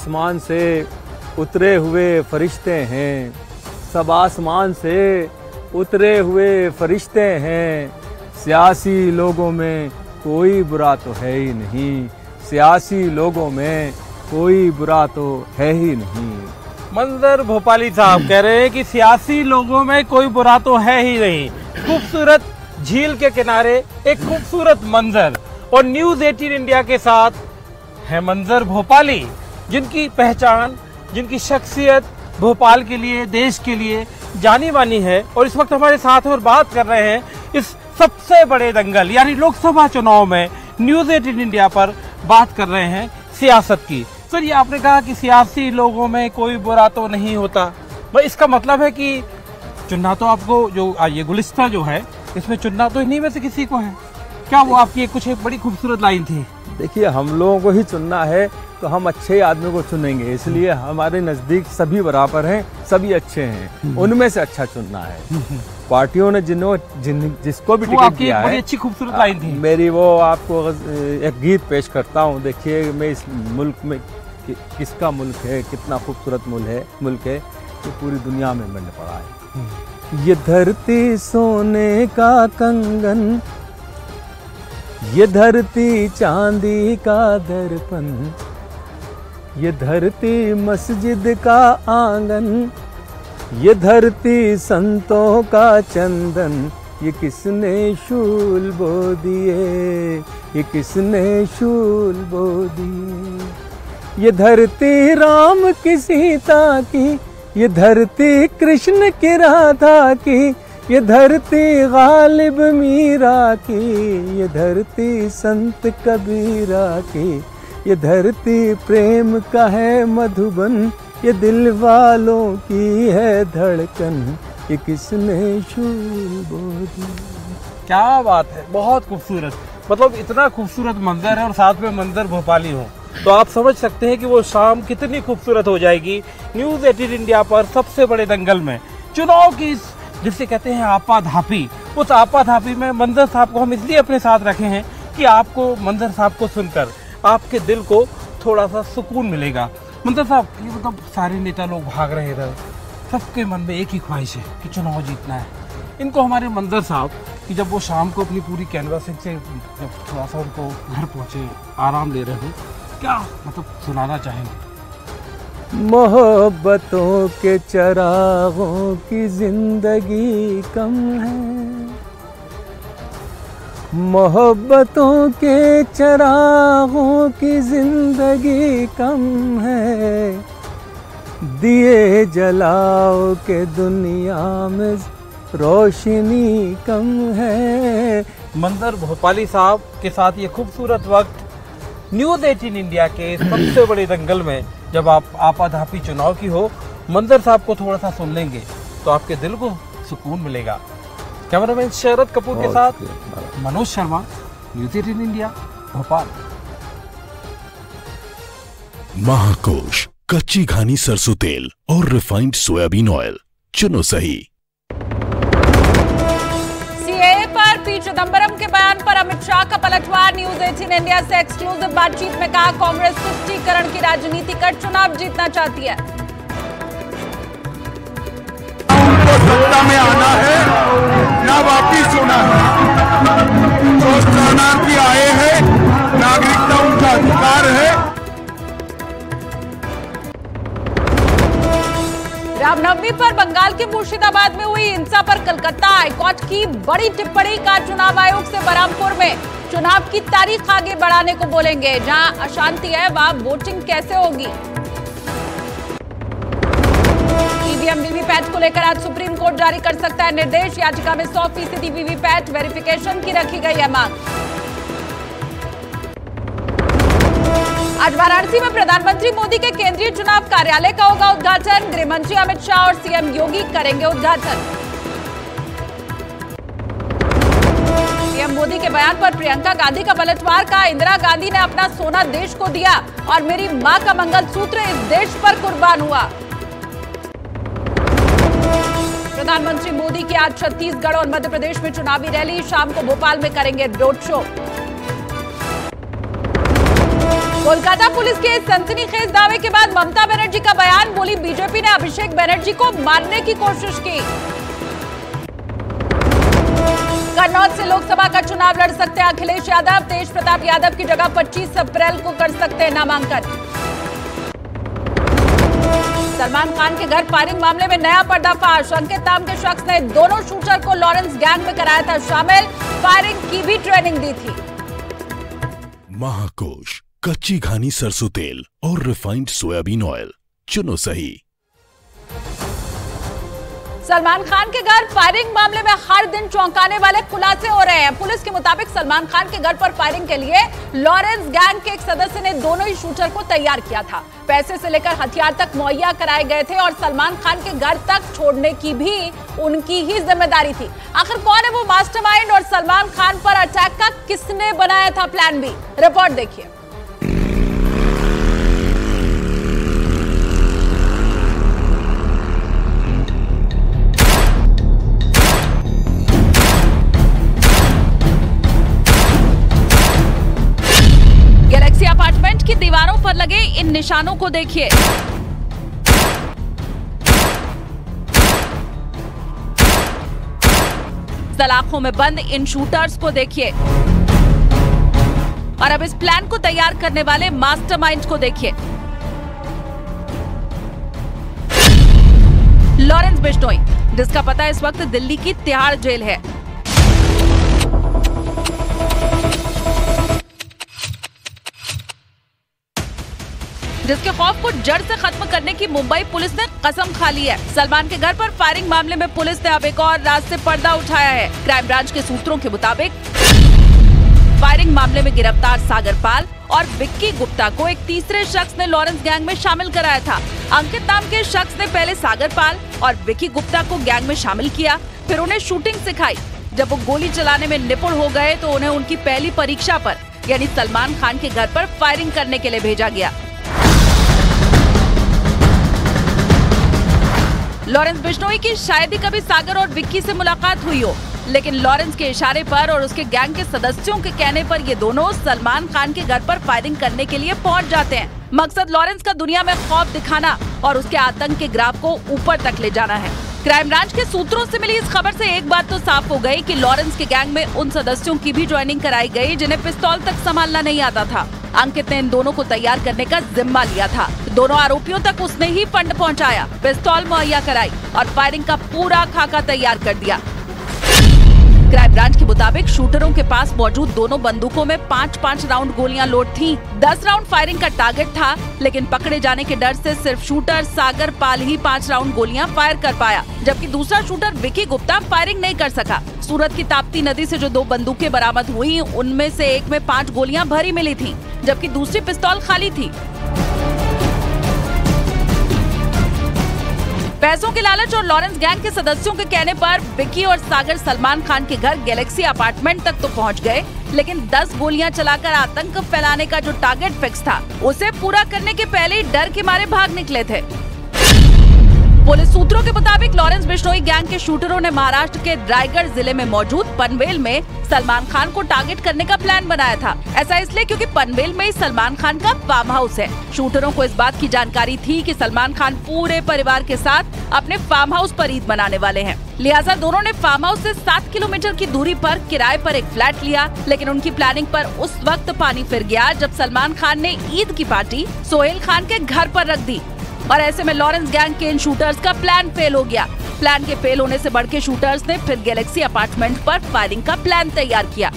आसमान से उतरे हुए फरिश्ते हैं, सब आसमान से उतरे हुए फरिश्ते हैं। सियासी लोगों में कोई बुरा तो है ही नहीं, सियासी लोगों में कोई बुरा तो है ही नहीं। मंजर भोपाली साहब कह रहे हैं कि सियासी लोगों में कोई बुरा तो है ही नहीं। खूबसूरत झील के किनारे एक खूबसूरत मंजर, और न्यूज़ 18 इंडिया के साथ है मंजर भोपाली, जिनकी पहचान, जिनकी शख्सियत भोपाल के लिए, देश के लिए जानी मानी है। और इस वक्त हमारे साथ और बात कर रहे हैं इस सबसे बड़े दंगल यानी लोकसभा चुनाव में न्यूज़ 18 इंडिया पर बात कर रहे हैं सियासत की। सर, ये आपने कहा कि सियासी लोगों में कोई बुरा तो नहीं होता, भाई इसका मतलब है कि चुनना तो आपको, जो ये गुलिस्ता जो है इसमें चुनना तो इन्हीं में से किसी को है क्या? वो आपकी एक बड़ी खूबसूरत लाइन थी। देखिए, हम लोगों को ही चुनना है तो हम अच्छे आदमी को चुनेंगे, इसलिए हमारे नज़दीक सभी बराबर हैं, सभी अच्छे हैं, उनमें से अच्छा चुनना है। पार्टियों ने जिसको भी टिकट दिया है, बड़ी अच्छी खूबसूरत लाइन थी मेरी, वो आपको एक गीत पेश करता हूँ। देखिए, मैं इस मुल्क में किसका मुल्क है, कितना खूबसूरत मुल्क है, तो पूरी दुनिया में मैंने पढ़ा है। ये धरती सोने का कंगन, ये धरती चांदी का दर्पण, ये धरती मस्जिद का आंगन, ये धरती संतों का चंदन, ये किसने शूल बो दिए, ये किसने शूल बो दिए। ये धरती राम की सीता की, ये धरती कृष्ण की राधा की, ये धरती गालिब मीरा की, ये धरती संत कबीरा की, ये धरती प्रेम का है मधुबन, ये दिल वालों की है धड़कन, ये किसने शूल बो दी। क्या बात है, बहुत खूबसूरत। मतलब इतना खूबसूरत मंजर है और साथ में मंजर भोपाली हो, तो आप समझ सकते हैं कि वो शाम कितनी खूबसूरत हो जाएगी न्यूज़ 18 इंडिया पर सबसे बड़े दंगल में। चुनाव की जिसे कहते हैं आपाधापी, उस आपाधापी में मंजर साहब को हम इसलिए अपने साथ रखे हैं कि आपको मंजर साहब को सुनकर आपके दिल को थोड़ा सा सुकून मिलेगा। मंजर साहब, ये मतलब सारे नेता लोग भाग रहे इधर, सबके मन में एक ही ख्वाहिश है कि चुनाव जीतना है। इनको हमारे मंजर साहब कि जब वो शाम को अपनी पूरी कैनवासिंग से जब थोड़ा सा उनको घर पहुँचे, आराम ले रहे हो, क्या मतलब सुनाना चाहेंगे? मोहब्बतों के चरागों की जिंदगी कम है, मोहब्बतों के चरागों की जिंदगी कम है, दिए जलाओ के दुनिया में रोशनी कम है। मंजर भोपाली साहब के साथ ये खूबसूरत वक्त न्यूज़ 18 इंडिया के सबसे बड़े दंगल में, जब आप आपाधापी चुनाव की हो, मंजर साहब को थोड़ा सा सुन लेंगे तो आपके दिल को सुकून मिलेगा। कैमरामैन शरद कपूर के साथ मनोज शर्मा, न्यूज़ 18 इंडिया, भोपाल। महाकोश, कच्ची घानी सरसों तेल और रिफाइंड सोयाबीन ऑयल, चुनो सही। सीएए पर पी चिदंबरम के बयान पर अमित शाह का पलटवार। न्यूज़ 18 इंडिया से एक्सक्लूसिव बातचीत में कहा, कांग्रेस तुष्टीकरण की राजनीति कर चुनाव जीतना चाहती है। उनको सत्ता में आना है ना वापिस होना है, जो शरणार्थी आए हैं नागरिकता उनका अधिकार है। रामनवमी पर बंगाल के मुर्शिदाबाद में हुई हिंसा पर कलकत्ता हाईकोर्ट की बड़ी टिप्पणी का चुनाव आयोग से बरहमपुर में चुनाव की तारीख आगे बढ़ाने को बोलेंगे। जहां अशांति है वहां वोटिंग कैसे होगी। ईवीएम वीवीपैट को लेकर आज सुप्रीम कोर्ट जारी कर सकता है निर्देश। याचिका में 100% वीवीपैट वेरिफिकेशन की रखी गई है मांग। आज वाराणसी में प्रधानमंत्री मोदी के केंद्रीय चुनाव कार्यालय का होगा उद्घाटन। गृह मंत्री अमित शाह और सीएम योगी करेंगे उद्घाटन। पीएम मोदी के बयान पर प्रियंका गांधी का पलटवार। का इंदिरा गांधी ने अपना सोना देश को दिया और मेरी मां का मंगलसूत्र इस देश पर कुर्बान हुआ। प्रधानमंत्री मोदी की आज छत्तीसगढ़ और मध्य प्रदेश में चुनावी रैली। शाम को भोपाल में करेंगे रोड शो। कोलकाता पुलिस के सनसनीखेज दावे के बाद ममता बनर्जी का बयान, बोली बीजेपी ने अभिषेक बनर्जी को मारने की कोशिश की। कन्नौज से लोकसभा का चुनाव लड़ सकते हैं अखिलेश यादव, तेज प्रताप यादव की जगह 25 अप्रैल को कर सकते हैं नामांकन। सलमान खान के घर फायरिंग मामले में नया पर्दाफाश, अंकित नाम के शख्स ने दोनों शूटर को लॉरेंस गैंग में कराया था शामिल, फायरिंग की भी ट्रेनिंग दी थी। महाकोश कच्ची घानी सरसों तेल और रिफाइंड सोयाबीन ऑयल, चुनो सही। सलमान खान के घर फायरिंग मामले में हर दिन चौंकाने वाले खुलासे हो रहे हैं। पुलिस के मुताबिक सलमान खान के घर पर फायरिंग के लिए लॉरेंस गैंग के एक सदस्य ने दोनों ही शूटर को तैयार किया था। पैसे से लेकर हथियार तक मुहैया कराए गए थे और सलमान खान के घर तक छोड़ने की भी उनकी ही जिम्मेदारी थी। आखिर कौन है वो मास्टरमाइंड और सलमान खान पर अटैक का किसने बनाया था प्लान बी? रिपोर्ट देखिए। गैलेक्सी अपार्टमेंट की दीवारों पर लगे इन निशानों को देखिए। सलाखों में बंद इन शूटर्स को देखिए और अब इस प्लान को तैयार करने वाले मास्टरमाइंड को देखिए। लॉरेंस बिश्नोई, जिसका पता इस वक्त दिल्ली की तिहाड़ जेल है। जिसके खौफ को जड़ से खत्म करने की मुंबई पुलिस ने कसम खा ली है। सलमान के घर पर फायरिंग मामले में पुलिस ने अब एक और राज से पर्दा उठाया है। क्राइम ब्रांच के सूत्रों के मुताबिक फायरिंग मामले में गिरफ्तार सागर पाल और विक्की गुप्ता को एक तीसरे शख्स ने लॉरेंस गैंग में शामिल कराया था। अंकित नाम के शख्स ने पहले सागर पाल और विक्की गुप्ता को गैंग में शामिल किया, फिर उन्हें शूटिंग सिखाई। जब वो गोली चलाने में निपुण हो गए तो उन्हें उनकी पहली परीक्षा पर यानी सलमान खान के घर पर फायरिंग करने के लिए भेजा गया। लॉरेंस बिश्नोई की शायद ही कभी सागर और विक्की से मुलाकात हुई हो, लेकिन लॉरेंस के इशारे पर और उसके गैंग के सदस्यों के कहने पर ये दोनों सलमान खान के घर पर फायरिंग करने के लिए पहुंच जाते हैं। मकसद लॉरेंस का दुनिया में खौफ दिखाना और उसके आतंक के ग्राफ को ऊपर तक ले जाना है। क्राइम ब्रांच के सूत्रों से मिली इस खबर से एक बात तो साफ हो गई कि लॉरेंस के गैंग में उन सदस्यों की भी ज्वाइनिंग कराई गई जिन्हें पिस्तौल तक संभालना नहीं आता था। अंकित ने इन दोनों को तैयार करने का जिम्मा लिया था। दोनों आरोपियों तक उसने ही फंड पहुंचाया, पिस्तौल मुहैया कराई और फायरिंग का पूरा खाका तैयार कर दिया। क्राइम ब्रांच के मुताबिक शूटरों के पास मौजूद दोनों बंदूकों में 5-5 राउंड गोलियां लोड थीं। 10 राउंड फायरिंग का टारगेट था, लेकिन पकड़े जाने के डर से सिर्फ शूटर सागर पाल ही 5 राउंड गोलियां फायर कर पाया, जबकि दूसरा शूटर विक्की गुप्ता फायरिंग नहीं कर सका। सूरत की ताप्ती नदी से जो 2 बंदूकें बरामद हुई, उनमें से एक में 5 गोलियां भरी मिली थी, जबकि दूसरी पिस्तौल खाली थी। पैसों के लालच और लॉरेंस गैंग के सदस्यों के कहने पर विक्की और सागर सलमान खान के घर गैलेक्सी अपार्टमेंट तक तो पहुंच गए, लेकिन 10 गोलियां चलाकर आतंक फैलाने का जो टारगेट फिक्स था, उसे पूरा करने के पहले ही डर के मारे भाग निकले थे। पुलिस सूत्रों के मुताबिक लॉरेंस बिश्नोई गैंग के शूटरों ने महाराष्ट्र के रायगढ़ जिले में मौजूद पनवेल में सलमान खान को टारगेट करने का प्लान बनाया था। ऐसा इसलिए क्योंकि पनवेल में ही सलमान खान का फार्म हाउस है। शूटरों को इस बात की जानकारी थी कि सलमान खान पूरे परिवार के साथ अपने फार्म हाउस पर ईद मनाने वाले हैं, लिहाजा दोनों ने फार्म हाउस से 7 किलोमीटर की दूरी पर किराए पर एक फ्लैट लिया। लेकिन उनकी प्लानिंग पर उस वक्त पानी फिर गया जब सलमान खान ने ईद की पार्टी सोहेल खान के घर पर रख दी और ऐसे में लॉरेंस गैंग के इन शूटर्स का प्लान फेल हो गया। प्लान के फेल होने से बढ़ के शूटर्स ने फिर गैलेक्सी अपार्टमेंट पर फायरिंग का प्लान तैयार किया।